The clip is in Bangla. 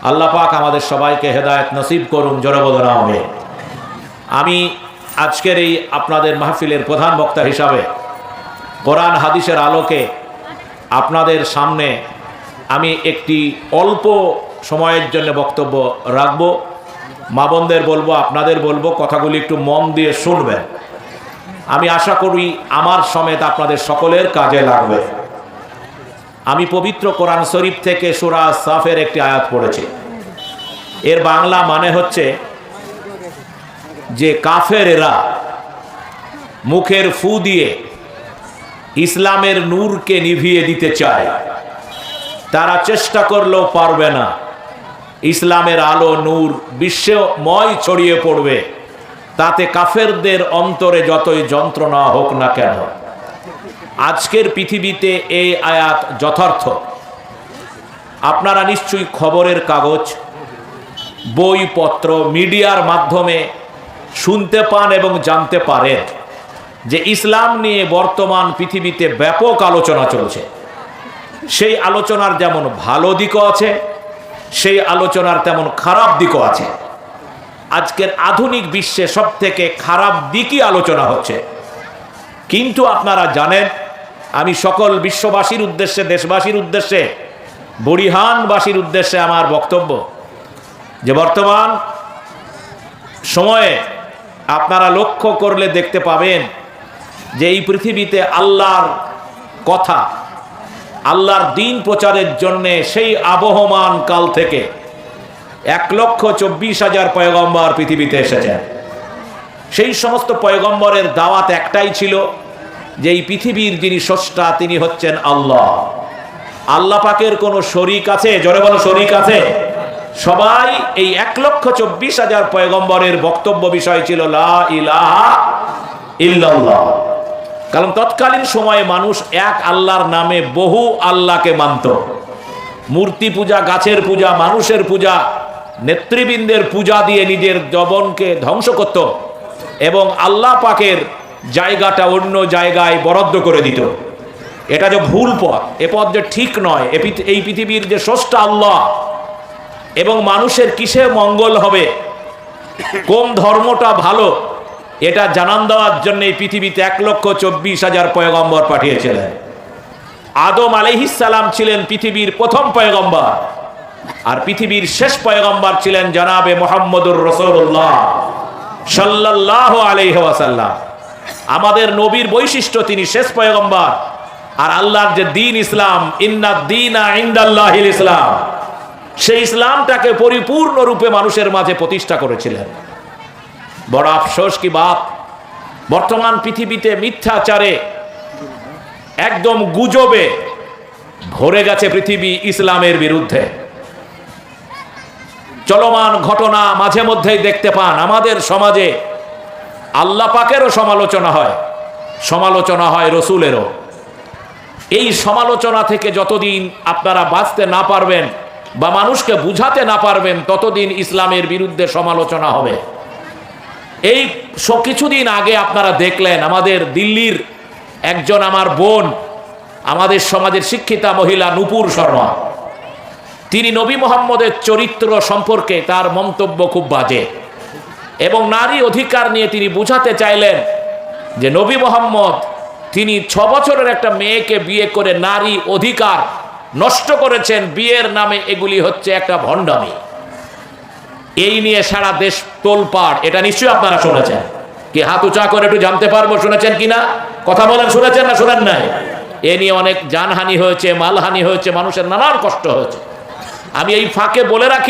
আল্লাহ পাক আমাদের সবাইকে হেদায়েত নসিব করুন, জোরে বলুন আমিন। আমি আজকের এই আপনাদের মাহফিলের প্রধান বক্তা হিসাবে কোরআন হাদিসের আলোকে আপনাদের সামনে আমি একটি অল্প সময়ের জন্য বক্তব্য রাখব। মা বোনদের বলবো, আপনাদের বলবো, কথাগুলি একটু মন দিয়ে শুনবেন। আমি আশা করি আমার সমেত আপনাদের সকলের কাজে লাগবে। আমি পবিত্র কোরআন শরীফ থেকে সূরা সাফের একটি আয়াত পড়েছি। এর বাংলা মানে হচ্ছে যে কাফেরেরা মুখের ফু দিয়ে ইসলামের নূরকে নিভিয়ে দিতে চায়, তারা চেষ্টা করলেও পারবে না। ইসলামের আলো নূর বিশ্বময় ছড়িয়ে পড়বে, তাতে কাফেরদের অন্তরে যতই যন্ত্রণা হোক না কেন। আজকের পৃথিবীতে এই আয়াত যথার্থ। আপনারা নিশ্চয়ই খবরের কাগজ, বইপত্র, মিডিয়ার মাধ্যমে শুনতে পান এবং জানতে পারেন যে ইসলাম নিয়ে বর্তমান পৃথিবীতে ব্যাপক আলোচনা চলছে। সেই আলোচনার যেমন ভালো দিকও আছে, সেই আলোচনার তেমন খারাপ দিকও আছে। আজকের আধুনিক বিশ্বে সবথেকে খারাপ দিকই আলোচনা হচ্ছে। কিন্তু আপনারা জানেন, আমি সকল বিশ্ববাসীর উদ্দেশ্যে, দেশবাসীর উদ্দেশ্যে, বরিহানবাসীর উদ্দেশ্যে আমার বক্তব্য যে বর্তমান সময়ে আপনারা লক্ষ্য করলে দেখতে পাবেন যে এই পৃথিবীতে আল্লাহর কথা, আল্লাহর দ্বীন প্রচারের জন্যে সেই আবহমান কাল থেকে 1,24,000 পয়গম্বর পৃথিবীতে এসেছেন। সেই সমস্ত পয়গম্বরের দাওয়াত একটাই ছিল যে এই পৃথিবীর যিনি স্রষ্টা তিনি হচ্ছেন আল্লাহ। আল্লাহ পাকের কোনো শরীক আছে? জোরে বলো, শরীক আছে? সবাই এই 1,24,000 পয়গম্বরের বক্তব্য বিষয় ছিল লা ইলাহা ইল্লাল্লাহ। কারণ তৎকালীন সময়ে মানুষ এক আল্লাহর নামে বহু আল্লাহকে মানত। মূর্তি পূজা, গাছের পূজা, মানুষের পূজা, নেতৃবৃন্দের পূজা দিয়ে নিজের জীবনকে ধ্বংস করত এবং আল্লাহ পাকের জায়গাটা অন্য জায়গায় বরাদ্দ করে দিত। এটা যে ভুল পথ, এ পথ যে ঠিক নয়। এই পৃথিবীর যে স্রষ্টা আল্লাহ এবং মানুষের কিসে মঙ্গল হবে, কোন ধর্মটা ভালো, এটা জানান দেওয়ার জন্য এই পৃথিবীতে 1,24,000 পয়গম্বর পাঠিয়েছিলেন। আদম আলাইহিস সালাম ছিলেন পৃথিবীর প্রথম পয়গম্বর, আর পৃথিবীর শেষ পয়গম্বর ছিলেন জনাবে মুহাম্মদুর রাসূলুল্লাহ সাল্লাল্লাহু আলাইহি ওয়াসাল্লাম। আমাদের নবীর বৈশিষ্ট্য তিনি শেষ পয়গম্বর। আর আল্লাহর যে দ্বীন ইসলাম, ইন্নাদ দীনা ইনদাল্লাহিল ইসলাম, সেই ইসলামটাকে পরিপূর্ণ রূপে মানুষের মাঝে প্রতিষ্ঠা করেছিলেন। বড় আফসোস কি বাত, বর্তমান পৃথিবীতে মিথ্যাচারে, একদম গুজবে ভরে গেছে পৃথিবী ইসলামের বিরুদ্ধে। চলমান ঘটনা মাঝে মধ্যেই দেখতে পান আমাদের সমাজে। আল্লাহ পাকেরও সমালোচনা হয়, সমালোচনা হয় রসুলেরও। এই সমালোচনা থেকে যতদিন আপনারা বাঁচতে না পারবেন বা মানুষকে বুঝাতে না পারবেন, ততদিন ইসলামের বিরুদ্ধে সমালোচনা হবে। এই কিছুদিন আগে আপনারা দেখলেন আমাদের দিল্লির একজন আমার বোন, আমাদের সমাজের শিক্ষিতা মহিলা নূপুর শর্মা, তিনি নবী মুহাম্মদের চরিত্র সম্পর্কে তার মন্তব্য খুব বাজে এবং নারী অধিকার নিয়ে তিনি বুঝাতে চাইলেন যে নবী মুহাম্মদ তিনি 6 বছরের একটা মেয়েকে বিয়ে করে নারী অধিকার নষ্ট করেছেন। বিয়ের নামে এগুলি হচ্ছে একটা ভণ্ডামি। এই নিয়ে সারা দেশ তোলপাড়। এটা নিশ্চয়ই আপনারা শুনেছেন। কি হাত উঁচা করে একটু জানতে পারবো শুনেছেন কিনা? কথা বলেন, শুনেছেন না শুনেন নাই? এ নিয়ে অনেক জানহানি হয়েছে, মালহানি হয়েছে, মানুষের নানান কষ্ট হয়েছে। আমি এই ফাঁকে বলে রাখি,